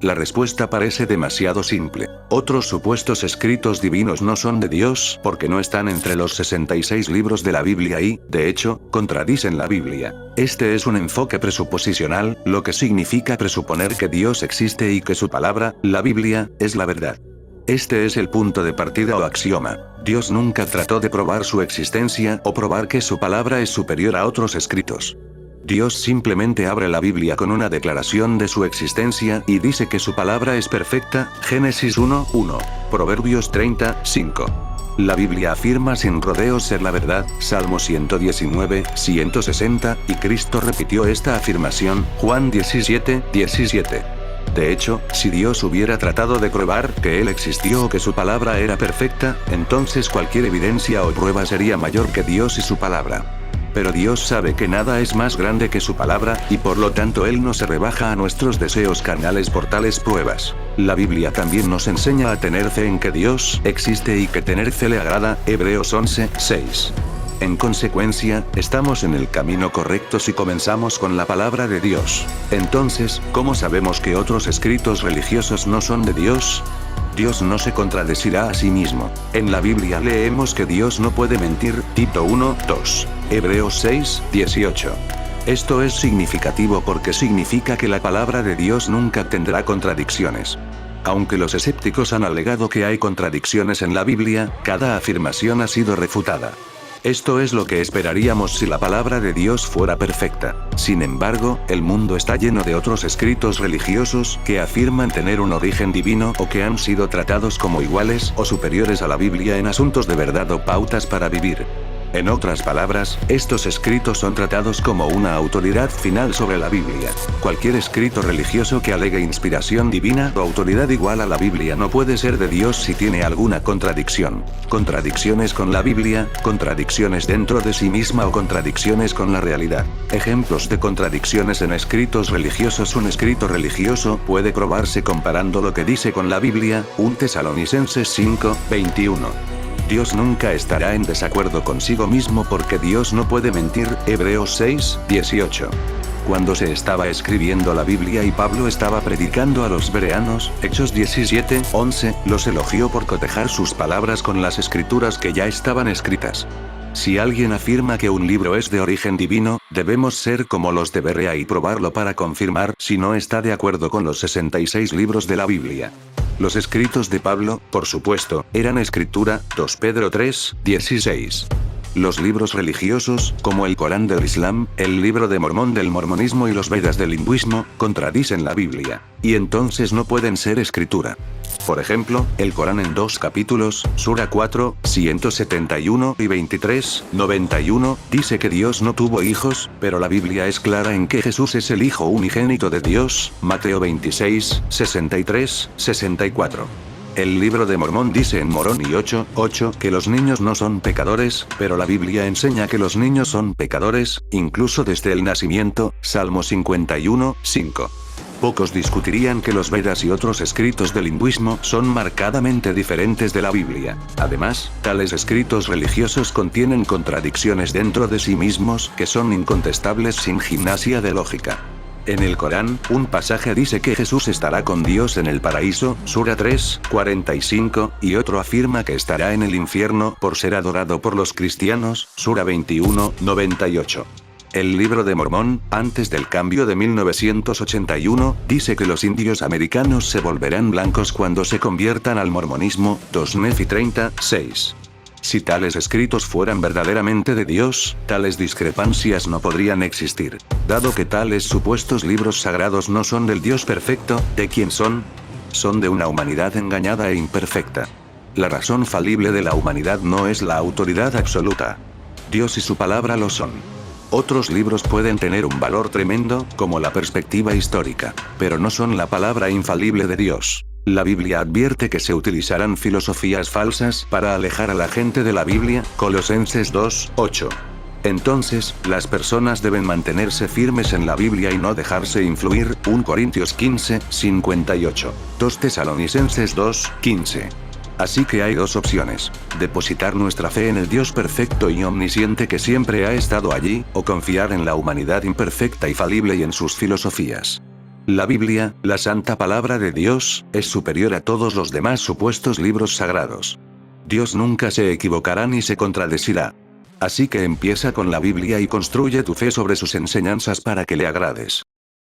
La respuesta parece demasiado simple. Otros supuestos escritos divinos no son de Dios porque no están entre los 66 libros de la Biblia y, de hecho, contradicen la Biblia. Este es un enfoque presuposicional, lo que significa presuponer que Dios existe y que su palabra, la Biblia, es la verdad. Este es el punto de partida o axioma. Dios nunca trató de probar su existencia o probar que su palabra es superior a otros escritos. Dios simplemente abre la Biblia con una declaración de su existencia y dice que su palabra es perfecta, Génesis 1:1, Proverbios 30:5. La Biblia afirma sin rodeos ser la verdad, Salmo 119, 160, y Cristo repitió esta afirmación, Juan 17:17. De hecho, si Dios hubiera tratado de probar que Él existió o que su palabra era perfecta, entonces cualquier evidencia o prueba sería mayor que Dios y su palabra. Pero Dios sabe que nada es más grande que su palabra, y por lo tanto Él no se rebaja a nuestros deseos carnales por tales pruebas. La Biblia también nos enseña a tener fe en que Dios existe y que tener fe le agrada, Hebreos 11:6. En consecuencia, estamos en el camino correcto si comenzamos con la palabra de Dios. Entonces, ¿cómo sabemos que otros escritos religiosos no son de Dios? Dios no se contradecirá a sí mismo. En la Biblia leemos que Dios no puede mentir, Tito 1:2. Hebreos 6:18. Esto es significativo porque significa que la palabra de Dios nunca tendrá contradicciones. Aunque los escépticos han alegado que hay contradicciones en la Biblia, cada afirmación ha sido refutada. Esto es lo que esperaríamos si la palabra de Dios fuera perfecta. Sin embargo, el mundo está lleno de otros escritos religiosos que afirman tener un origen divino o que han sido tratados como iguales o superiores a la Biblia en asuntos de verdad o pautas para vivir. En otras palabras, estos escritos son tratados como una autoridad final sobre la Biblia. Cualquier escrito religioso que alegue inspiración divina o autoridad igual a la Biblia no puede ser de Dios si tiene alguna contradicción. Contradicciones con la Biblia, contradicciones dentro de sí misma o contradicciones con la realidad. Ejemplos de contradicciones en escritos religiosos. Un escrito religioso puede probarse comparando lo que dice con la Biblia, 1 Tesalonicenses 5:21. Dios nunca estará en desacuerdo consigo mismo porque Dios no puede mentir, Hebreos 6:18. Cuando se estaba escribiendo la Biblia y Pablo estaba predicando a los bereanos, Hechos 17:11, los elogió por cotejar sus palabras con las escrituras que ya estaban escritas. Si alguien afirma que un libro es de origen divino, debemos ser como los de Berea y probarlo para confirmar si no está de acuerdo con los 66 libros de la Biblia. Los escritos de Pablo, por supuesto, eran escritura, 2 Pedro 3:16. Los libros religiosos, como el Corán del Islam, el libro de Mormón del mormonismo y los Vedas del hinduismo, contradicen la Biblia, y entonces no pueden ser escritura. Por ejemplo, el Corán en 2 capítulos, Sura 4, 171 y 23:91, dice que Dios no tuvo hijos, pero la Biblia es clara en que Jesús es el Hijo unigénito de Dios, Mateo 26, 63, 64. El libro de Mormón dice en Moroni 8:8 que los niños no son pecadores, pero la Biblia enseña que los niños son pecadores, incluso desde el nacimiento, Salmo 51:5. Pocos discutirían que los Vedas y otros escritos del hinduismo son marcadamente diferentes de la Biblia. Además, tales escritos religiosos contienen contradicciones dentro de sí mismos que son incontestables sin gimnasia de lógica. En el Corán, un pasaje dice que Jesús estará con Dios en el paraíso, Sura 3:45, y otro afirma que estará en el infierno por ser adorado por los cristianos, Sura 21:98. El libro de Mormón, antes del cambio de 1981, dice que los indios americanos se volverán blancos cuando se conviertan al mormonismo, 2 Nefi 30:6. Si tales escritos fueran verdaderamente de Dios, tales discrepancias no podrían existir. Dado que tales supuestos libros sagrados no son del Dios perfecto, ¿de quién son? Son de una humanidad engañada e imperfecta. La razón falible de la humanidad no es la autoridad absoluta. Dios y su palabra lo son. Otros libros pueden tener un valor tremendo, como la perspectiva histórica, pero no son la palabra infalible de Dios. La Biblia advierte que se utilizarán filosofías falsas para alejar a la gente de la Biblia, Colosenses 2:8. Entonces, las personas deben mantenerse firmes en la Biblia y no dejarse influir, 1 Corintios 15:58, 2 Tesalonicenses 2:15. Así que hay dos opciones: depositar nuestra fe en el Dios perfecto y omnisciente que siempre ha estado allí, o confiar en la humanidad imperfecta y falible y en sus filosofías. La Biblia, la santa palabra de Dios, es superior a todos los demás supuestos libros sagrados. Dios nunca se equivocará ni se contradecirá. Así que empieza con la Biblia y construye tu fe sobre sus enseñanzas para que le agrades.